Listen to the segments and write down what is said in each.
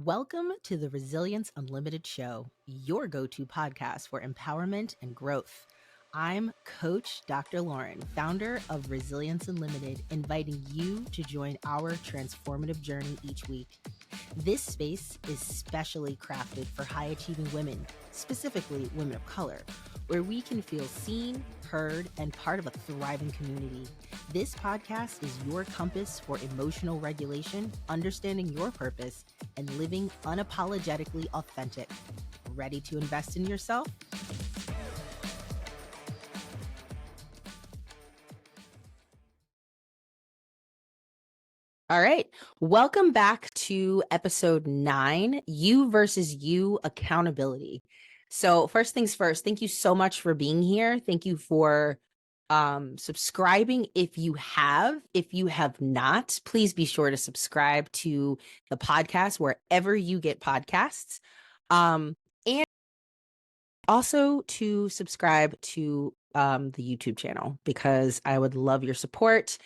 Welcome to the Resilience Unlimited Show, your go-to podcast for empowerment and growth. I'm Coach Dr. Lauren, founder of Resilience Unlimited, inviting you to join our transformative journey each week. This space is specially crafted for high-achieving women, specifically women of color, where we can feel seen, heard, and part of a thriving community. This podcast is your compass for emotional regulation, understanding your purpose, and living unapologetically authentic. Ready to invest in yourself? All right. Welcome back to episode 9, You versus You Accountability. So first things first, thank you so much for being here. Thank you for subscribing. If you have not, please be sure to subscribe to the podcast wherever you get podcasts. And also to subscribe to the YouTube channel because I would love your support.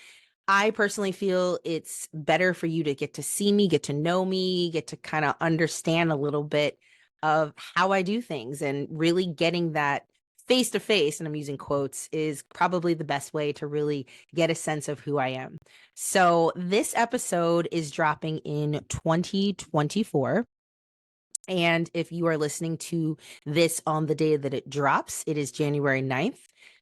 I personally feel it's better for you to get to see me, get to know me, get to kind of understand a little bit of how I do things, and really getting that face to face, and I'm using quotes, is probably the best way to really get a sense of who I am. So this episode is dropping in 2024. And if you are listening to this on the day that it drops, it is January 9th.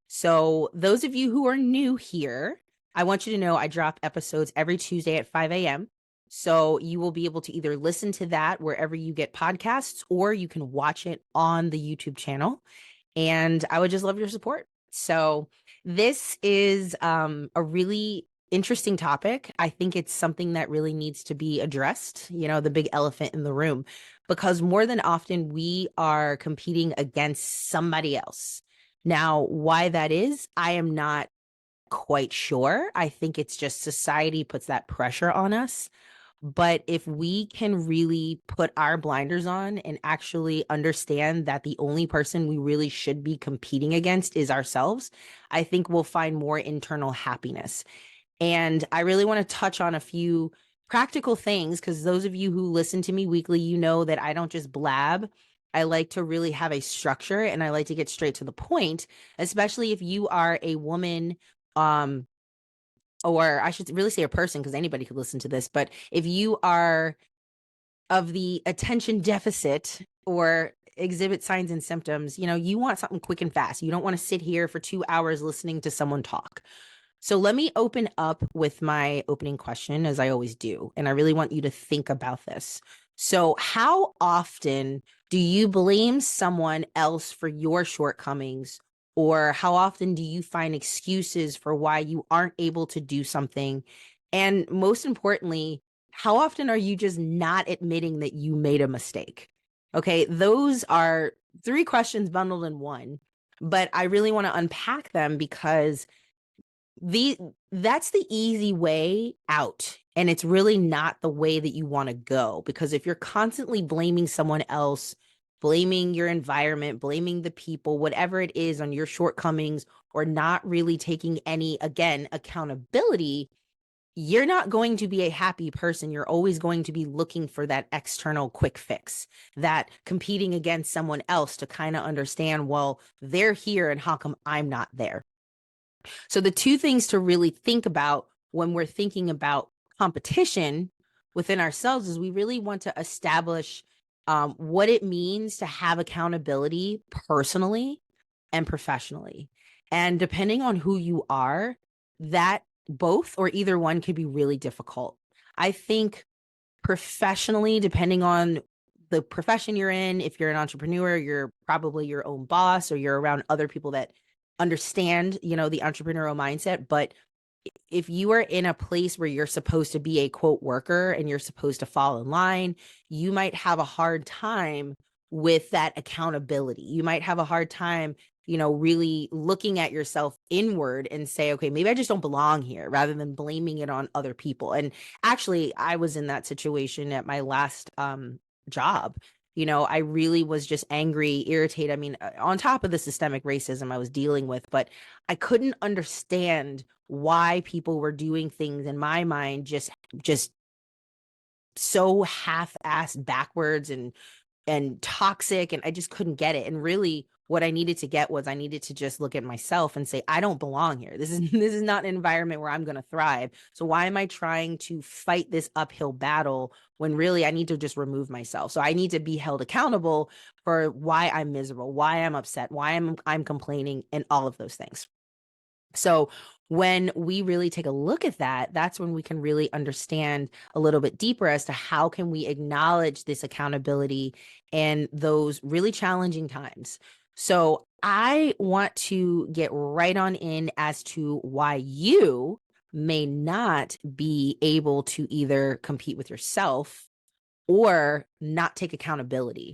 So those of you who are new here, I want you to know I drop episodes every Tuesday at 5 a.m. So you will be able to either listen to that wherever you get podcasts, or you can watch it on the YouTube channel. And I would just love your support. So this is a really interesting topic. I think it's something that really needs to be addressed, the big elephant in the room, because more than often we are competing against somebody else. Now, why that is, I am not quite sure. I think it's just society puts that pressure on us. But if we can really put our blinders on and actually understand that the only person we really should be competing against is ourselves, I think we'll find more internal happiness. And I really want to touch on a few practical things, because those of you who listen to me weekly, you know that I don't just blab. I like to really have a structure, and I like to get straight to the point, especially if you are a woman, or I should really say a person, because anybody could listen to this. But if you are of the attention deficit or exhibit signs and symptoms, you want something quick and fast. You don't want to sit here for 2 hours listening to someone talk. So let me open up with my opening question, as I always do. And I really want you to think about this. So how often do you blame someone else for your shortcomings? Or how often do you find excuses for why you aren't able to do something? And most importantly, how often are you just not admitting that you made a mistake? Okay, those are 3 questions bundled in one, but I really want to unpack them, because that's the easy way out, and it's really not the way that you want to go. Because if you're constantly blaming someone else, blaming your environment, blaming the people, whatever it is, on your shortcomings, or not really taking any, again, accountability, you're not going to be a happy person. You're always going to be looking for that external quick fix, that competing against someone else to kind of understand, well, they're here and how come I'm not there? So the 2 things to really think about when we're thinking about competition within ourselves is we really want to establish what it means to have accountability personally and professionally. And depending on who you are, that both or either one could be really difficult. I think professionally, depending on the profession you're in, if you're an entrepreneur, you're probably your own boss, or you're around other people that understand, the entrepreneurial mindset. But if you are in a place where you're supposed to be a quote worker and you're supposed to fall in line, you might have a hard time with that accountability. You might have a hard time, really looking at yourself inward and say, okay, maybe I just don't belong here, rather than blaming it on other people. And actually, I was in that situation at my last job. I really was just angry, irritated. I mean, on top of the systemic racism I was dealing with, but I couldn't understand why people were doing things in my mind just so half-assed backwards and toxic, and I just couldn't get it. And really what I needed to get was I needed to just look at myself and say, I don't belong here. This is not an environment where I'm going to thrive. So why am I trying to fight this uphill battle when really I need to just remove myself? So I need to be held accountable for why I'm miserable, why I'm upset, why I'm complaining, and all of those things. So when we really take a look at that, that's when we can really understand a little bit deeper as to how can we acknowledge this accountability and those really challenging times. So I want to get right on in as to why you may not be able to either compete with yourself or not take accountability.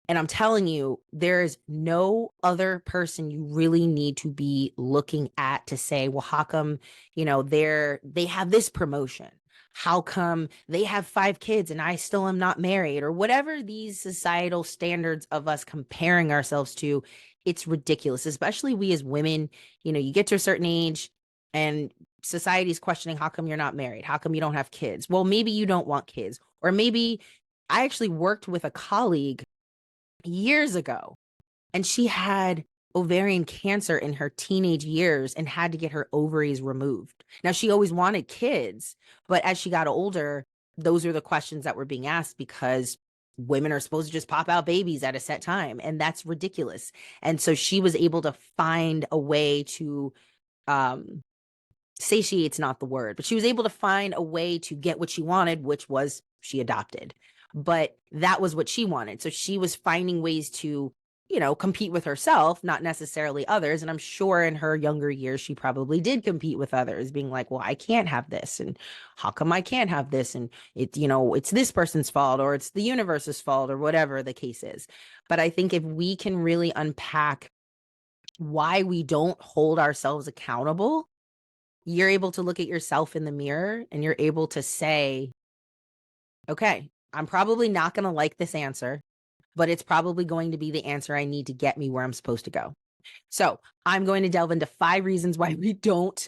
And I'm telling you, there is no other person you really need to be looking at to say, well, how come, they have this promotion? How come they have 5 kids and I still am not married? Or whatever these societal standards of us comparing ourselves to, it's ridiculous, especially we as women. You get to a certain age and society's questioning, how come you're not married? How come you don't have kids? Well, maybe you don't want kids. Or maybe I actually worked with a colleague years ago, and she had ovarian cancer in her teenage years and had to get her ovaries removed. Now, she always wanted kids, but as she got older, those are the questions that were being asked because women are supposed to just pop out babies at a set time, and that's ridiculous. And so she was able to find a way to um satiate's not the word, but she was able to find a way to get what she wanted, which was she adopted. But that was what she wanted. So she was finding ways to, compete with herself, not necessarily others. And I'm sure in her younger years, she probably did compete with others, being like, well, I can't have this. And how come I can't have this? And it's this person's fault, or it's the universe's fault, or whatever the case is. But I think if we can really unpack why we don't hold ourselves accountable, you're able to look at yourself in the mirror and you're able to say, okay, I'm probably not going to like this answer, but it's probably going to be the answer I need to get me where I'm supposed to go. So I'm going to delve into 5 reasons why we don't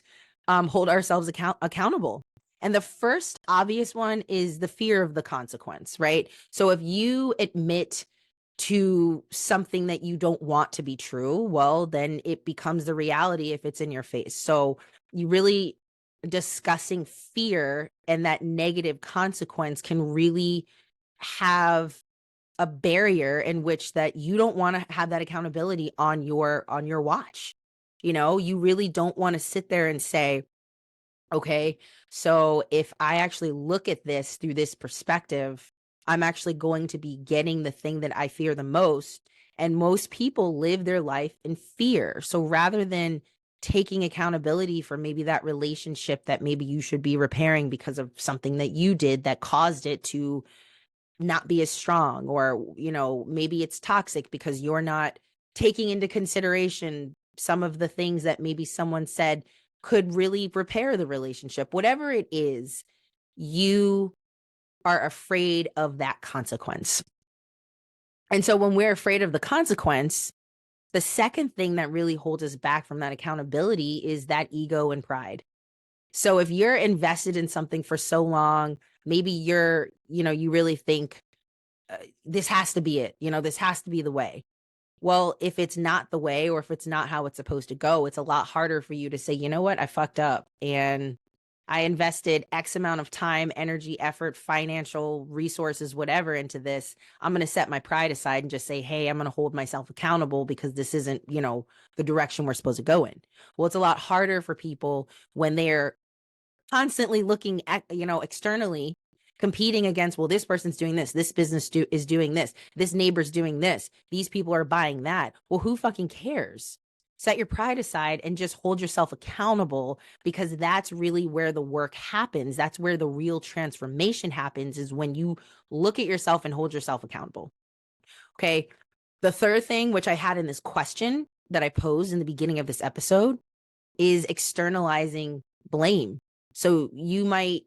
hold ourselves accountable. And the first obvious one is the fear of the consequence, right? So if you admit to something that you don't want to be true, well, then it becomes the reality if it's in your face. So you really discussing fear and that negative consequence can really have a barrier in which that you don't want to have that accountability on your watch. You really don't want to sit there and say, okay, so if I actually look at this through this perspective, I'm actually going to be getting the thing that I fear the most. And most people live their life in fear. So rather than taking accountability for maybe that relationship that maybe you should be repairing because of something that you did that caused it to not be as strong, or maybe it's toxic because you're not taking into consideration some of the things that maybe someone said could really repair the relationship, whatever it is, you are afraid of that consequence. And so when we're afraid of the consequence, the second thing that really holds us back from that accountability is that ego and pride. So if you're invested in something for so long, maybe you really think this has to be it, this has to be the way. Well, if it's not the way, or if it's not how it's supposed to go, it's a lot harder for you to say, you know what, I fucked up and I invested X amount of time, energy, effort, financial resources, whatever into this. I'm going to set my pride aside and just say, hey, I'm going to hold myself accountable because this isn't, the direction we're supposed to go in. Well, it's a lot harder for people when they're constantly looking at, externally, competing against, well, this person's doing this business is doing this neighbor's doing this, these people are buying that. Well, who fucking cares? Set your pride aside and just hold yourself accountable, because that's really where the work happens. That's where the real transformation happens, is when you look at yourself and hold yourself accountable. Okay. The third thing, which I had in this question that I posed in the beginning of this episode, is externalizing blame. So you might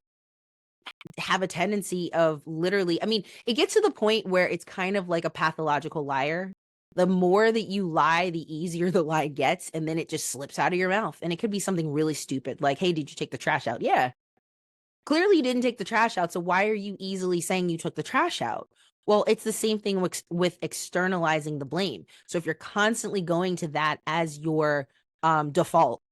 have a tendency of literally, it gets to the point where it's kind of like a pathological liar. The more that you lie, the easier the lie gets, and then it just slips out of your mouth. And it could be something really stupid, like, hey, did you take the trash out? Yeah. Clearly you didn't take the trash out. So why are you easily saying you took the trash out? Well, it's the same thing with externalizing the blame. So if you're constantly going to that as your default,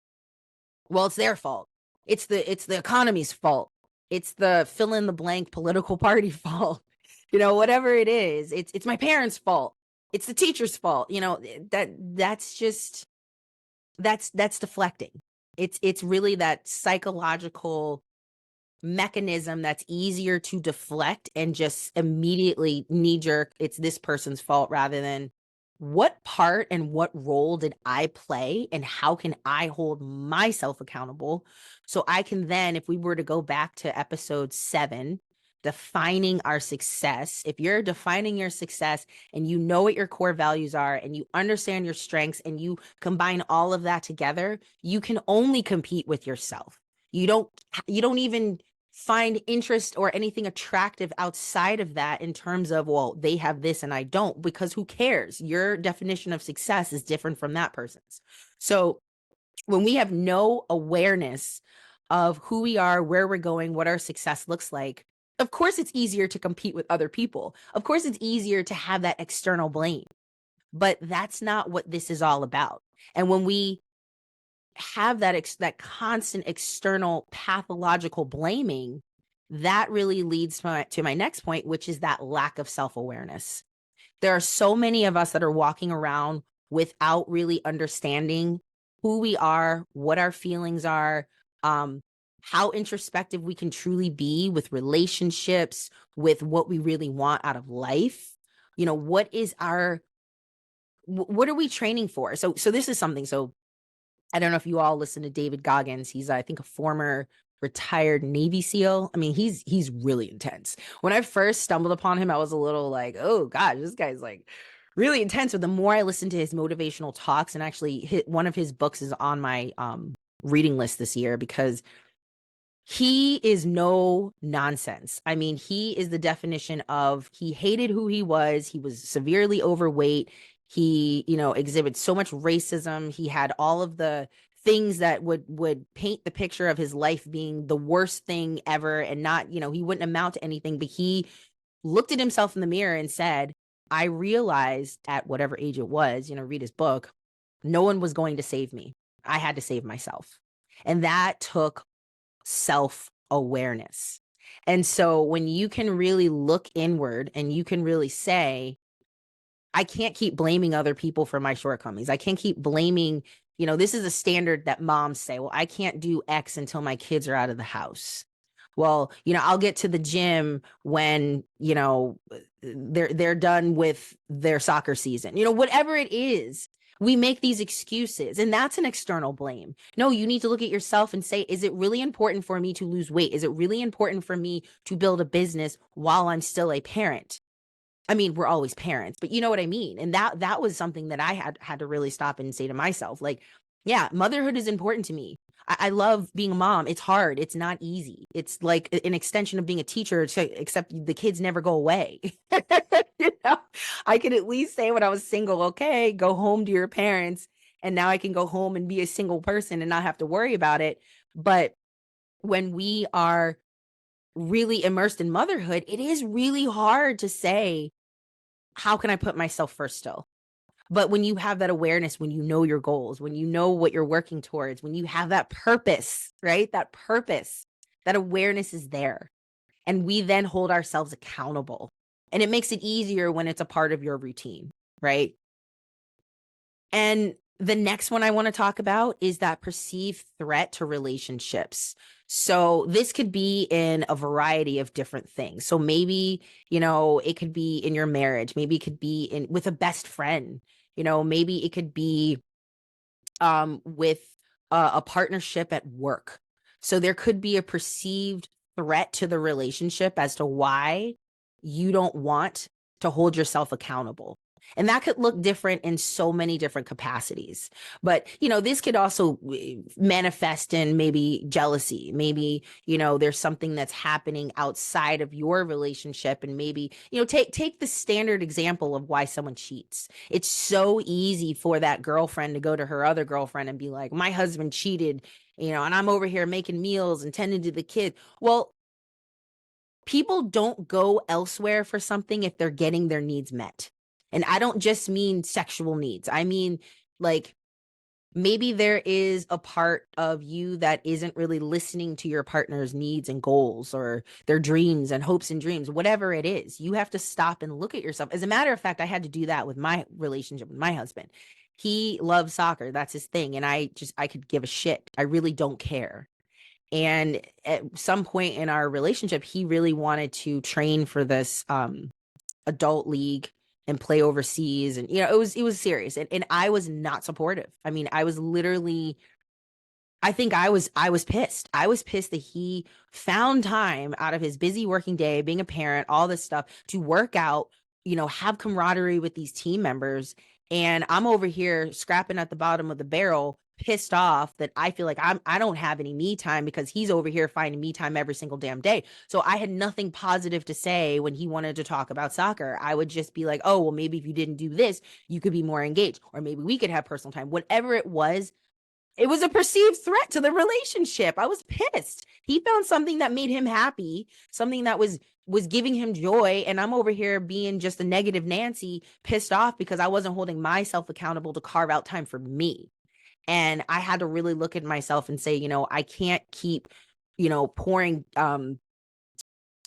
well, it's their fault. It's the economy's fault. It's the fill in the blank political party fault. Whatever it is, it's my parents' fault. It's the teacher's fault. That's just that's deflecting. It's really that psychological mechanism that's easier to deflect and just immediately knee jerk, it's this person's fault, rather than what part and what role did I play and how can I hold myself accountable so I can then, if we were to go back to episode 7, defining our success, if you're defining your success and you know what your core values are and you understand your strengths and you combine all of that together, you can only compete with yourself. You don't even find interest or anything attractive outside of that in terms of, well, they have this and I don't, because who cares? Your definition of success is different from that person's. So when we have no awareness of who we are, where we're going, what our success looks like, of course it's easier to compete with other people. Of course it's easier to have that external blame, but that's not what this is all about. And when we have that constant external pathological blaming, that really leads to my next point, which is that lack of self-awareness. There are so many of us that are walking around without really understanding who we are, what our feelings are, how introspective we can truly be with relationships, with what we really want out of life. What are we training for? So this is something. So I don't know if you all listen to David Goggins. He's, I think, a former retired Navy SEAL. I mean, he's really intense. When I first stumbled upon him, I was a little like, oh gosh, this guy's like really intense. But the more I listened to his motivational talks, and actually one of his books is on my reading list this year, because he is no nonsense. I mean, he is the definition of, he hated who he was. He was severely overweight. He, exhibits so much racism. He had all of the things that would paint the picture of his life being the worst thing ever, and not, he wouldn't amount to anything. But he looked at himself in the mirror and said, I realized at whatever age it was, read his book, no one was going to save me. I had to save myself. And that took self-awareness. And so when you can really look inward and you can really say, I can't keep blaming other people for my shortcomings. I can't keep blaming, this is a standard that moms say, well, I can't do X until my kids are out of the house. Well, I'll get to the gym when, they're done with their soccer season. Whatever it is, we make these excuses, and that's an external blame. No, you need to look at yourself and say, is it really important for me to lose weight? Is it really important for me to build a business while I'm still a parent? I mean, we're always parents, but you know what I mean? And that was something that I had to really stop and say to myself, like, yeah, motherhood is important to me. I love being a mom. It's hard. It's not easy. It's like an extension of being a teacher, except the kids never go away. I could at least say when I was single, okay, go home to your parents. And now I can go home and be a single person and not have to worry about it. But when we are really immersed in motherhood, it is really hard to say, how can I put myself first still? But when you have that awareness, when you know your goals, when you know what you're working towards, when you have that purpose, right? That purpose, that awareness is there. And we then hold ourselves accountable. And it makes it easier when it's a part of your routine, right? And the next one I want to talk about is that perceived threat to relationships. So this could be in a variety of different things. So maybe, it could be in your marriage. Maybe it could be with a best friend. Maybe it could be with a partnership at work. So there could be a perceived threat to the relationship as to why you don't want to hold yourself accountable. And that could look different in so many different capacities. But, this could also manifest in maybe jealousy. Maybe, there's something that's happening outside of your relationship. And maybe, take the standard example of why someone cheats. It's so easy for that girlfriend to go to her other girlfriend and be like, my husband cheated, and I'm over here making meals and tending to the kid. Well, people don't go elsewhere for something if they're getting their needs met. And I don't just mean sexual needs. I mean, like, maybe there is a part of you that isn't really listening to your partner's needs and goals or their dreams and hopes and dreams, whatever it is. You have to stop and look at yourself. As a matter of fact, I had to do that with my relationship with my husband. He loves soccer. That's his thing. And I could give a shit. I really don't care. And at some point in our relationship, he really wanted to train for this adult league and play overseas. And, it was serious. And I was not supportive. I mean, I was literally, I think I was pissed. I was pissed that he found time out of his busy working day, being a parent, all this stuff, to work out, have camaraderie with these team members. And I'm over here scrapping at the bottom of the barrel, pissed off that I feel like I don't have any me time because he's over here finding me time every single damn day. So I had nothing positive to say when he wanted to talk about soccer. I would just be like, oh, well, maybe if you didn't do this, you could be more engaged, or maybe we could have personal time. Whatever it was a perceived threat to the relationship. I was pissed. He found something that made him happy, something that was giving him joy, and I'm over here being just a negative Nancy, pissed off because I wasn't holding myself accountable to carve out time for me. And I had to really look at myself and say, I can't keep, pouring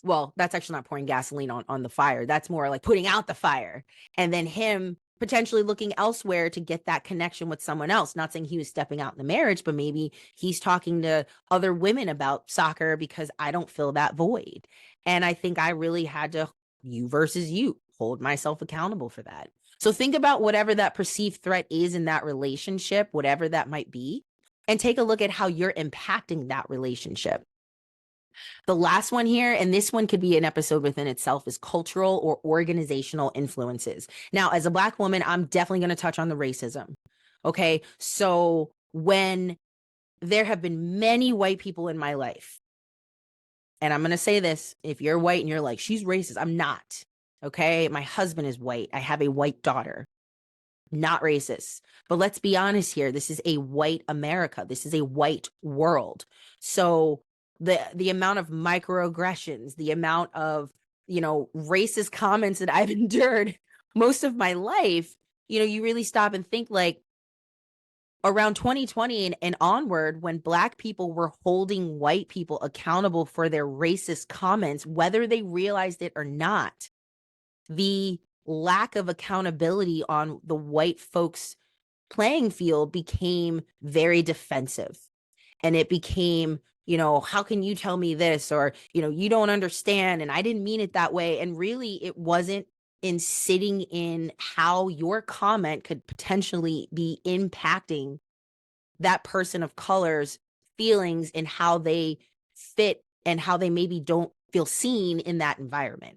well, that's actually not pouring gasoline on the fire. That's more like putting out the fire. And then him potentially looking elsewhere to get that connection with someone else. Not saying he was stepping out in the marriage, but maybe he's talking to other women about soccer because I don't fill that void. And I think I really had to, you versus you, hold myself accountable for that. So think about whatever that perceived threat is in that relationship, whatever that might be, and take a look at how you're impacting that relationship. The last one here, and this one could be an episode within itself, is cultural or organizational influences. Now, as a Black woman, I'm definitely going to touch on the racism. Okay. So when there have been many white people in my life, and I'm going to say this, if you're white and you're like, she's racist, I'm not. Okay. My husband is white. I have a white daughter. Not racist. But let's be honest here. This is a white America. This is a white world. So the amount of microaggressions, the amount of, racist comments that I've endured most of my life, you really stop and think, like, around 2020 and onward, when Black people were holding white people accountable for their racist comments, whether they realized it or not, the lack of accountability on the white folks' playing field became very defensive. And it became, how can you tell me this? Or, you don't understand. And I didn't mean it that way. And really, it wasn't in sitting in how your comment could potentially be impacting that person of color's feelings and how they fit and how they maybe don't feel seen in that environment.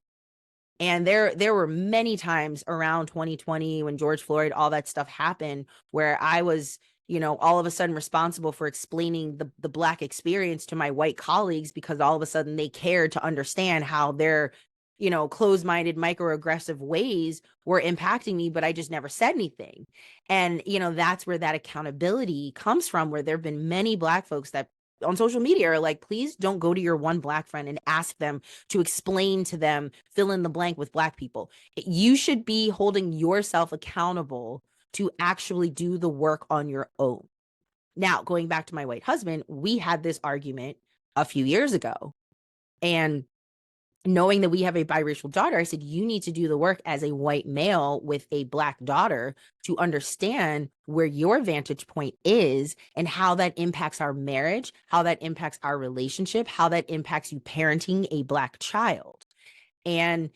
And there were many times around 2020 when George Floyd, all that stuff happened, where I was, all of a sudden responsible for explaining the Black experience to my white colleagues because all of a sudden they cared to understand how their, closed-minded, microaggressive ways were impacting me, but I just never said anything. And, that's where that accountability comes from, where there have been many Black folks that on social media are like, please don't go to your one Black friend and ask them to explain to them, fill in the blank with Black people. You should be holding yourself accountable to actually do the work on your own. Now, going back to my white husband, we had this argument a few years ago. And knowing that we have a biracial daughter, I said, you need to do the work as a white male with a Black daughter to understand where your vantage point is and how that impacts our marriage, how that impacts our relationship, how that impacts you parenting a Black child. And,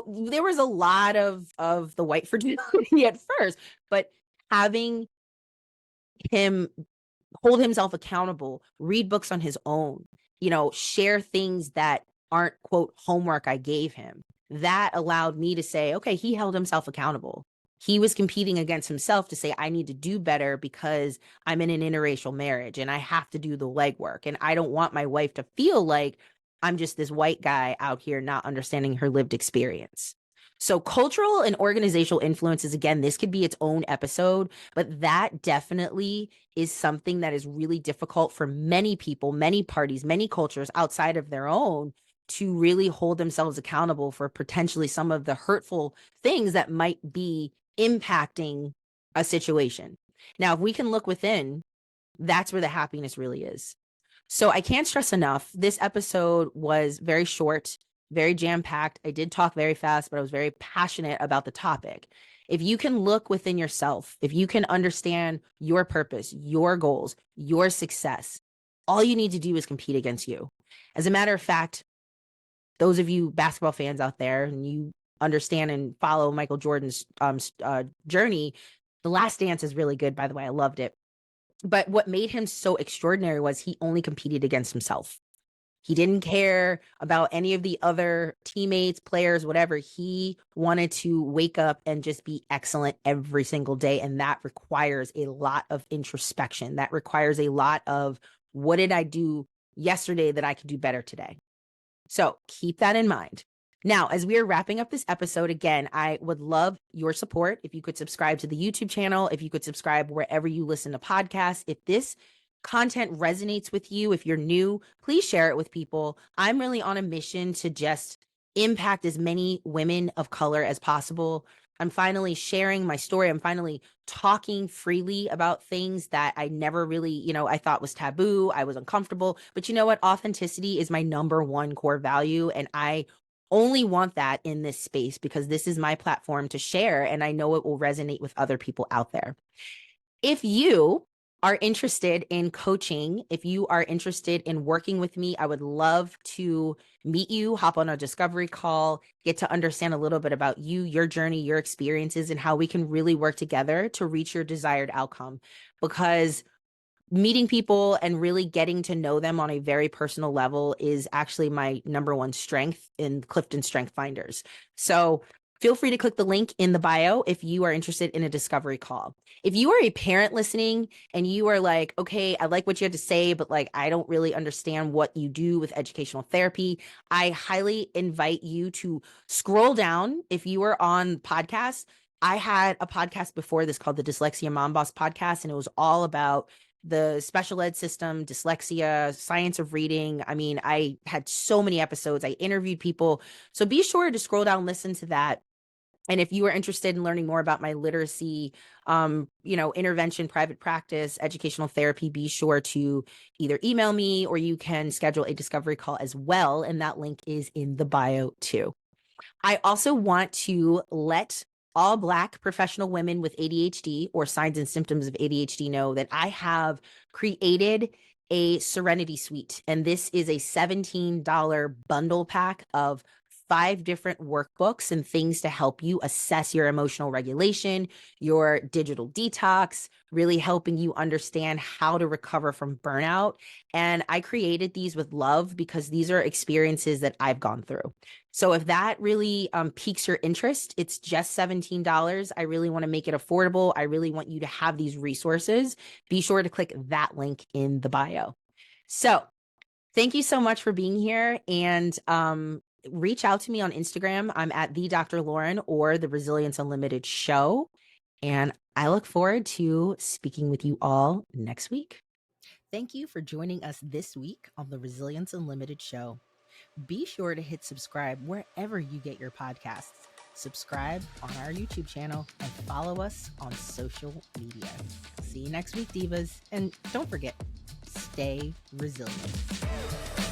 there was a lot of the white fragility at first, but having him hold himself accountable, read books on his own, share things that aren't, quote, homework I gave him. That allowed me to say, okay, he held himself accountable. He was competing against himself to say, I need to do better because I'm in an interracial marriage and I have to do the legwork. And I don't want my wife to feel like I'm just this white guy out here not understanding her lived experience. So cultural and organizational influences, again, this could be its own episode, but that definitely is something that is really difficult for many people, many parties, many cultures outside of their own to really hold themselves accountable for potentially some of the hurtful things that might be impacting a situation. Now, if we can look within, that's where the happiness really is. So I can't stress enough. This episode was very short, very jam packed. I did talk very fast, but I was very passionate about the topic. If you can look within yourself, if you can understand your purpose, your goals, your success, all you need to do is compete against you. As a matter of fact, those of you basketball fans out there and you understand and follow Michael Jordan's journey, The Last Dance is really good, by the way. I loved it. But what made him so extraordinary was he only competed against himself. He didn't care about any of the other teammates, players, whatever. He wanted to wake up and just be excellent every single day. And that requires a lot of introspection. That requires a lot of, what did I do yesterday that I could do better today? So keep that in mind. Now, as we are wrapping up this episode, again, I would love your support. If you could subscribe to the YouTube channel, if you could subscribe wherever you listen to podcasts. If this content resonates with you, if you're new, please share it with people. I'm really on a mission to just impact as many women of color as possible. I'm finally sharing my story. I'm finally talking freely about things that I never really, I thought was taboo. I was uncomfortable. But you know what? Authenticity is my number one core value. And I only want that in this space because this is my platform to share. And I know it will resonate with other people out there. If you are interested in coaching, if you are interested in working with me, I would love to meet you, hop on a discovery call, get to understand a little bit about you, your journey, your experiences, and how we can really work together to reach your desired outcome. Because meeting people and really getting to know them on a very personal level is actually my number one strength in Clifton Strength Finders. So feel free to click the link in the bio if you are interested in a discovery call. If you are a parent listening and you are like, okay, I like what you have to say, but like, I don't really understand what you do with educational therapy, I highly invite you to scroll down. If you are on podcasts, I had a podcast before this called the Dyslexia Mom Boss podcast, and it was all about the special ed system, dyslexia, science of reading. I mean, I had so many episodes. I interviewed people. So be sure to scroll down, listen to that. And if you are interested in learning more about my literacy, intervention, private practice, educational therapy, be sure to either email me or you can schedule a discovery call as well. And that link is in the bio too. I also want to let all Black professional women with ADHD or signs and symptoms of ADHD know that I have created a Serenity Suite. And this is a $17 bundle pack of 5 different workbooks and things to help you assess your emotional regulation, your digital detox, really helping you understand how to recover from burnout. And I created these with love because these are experiences that I've gone through. So if that really piques your interest, it's just $17. I really want to make it affordable. I really want you to have these resources. Be sure to click that link in the bio. So thank you so much for being here, and reach out to me on Instagram. I'm at the Dr. Lauren or the Resilience Unlimited Show. And I look forward to speaking with you all next week. Thank you for joining us this week on the Resilience Unlimited Show. Be sure to hit subscribe wherever you get your podcasts. Subscribe on our YouTube channel and follow us on social media. See you next week, divas. And don't forget, stay resilient.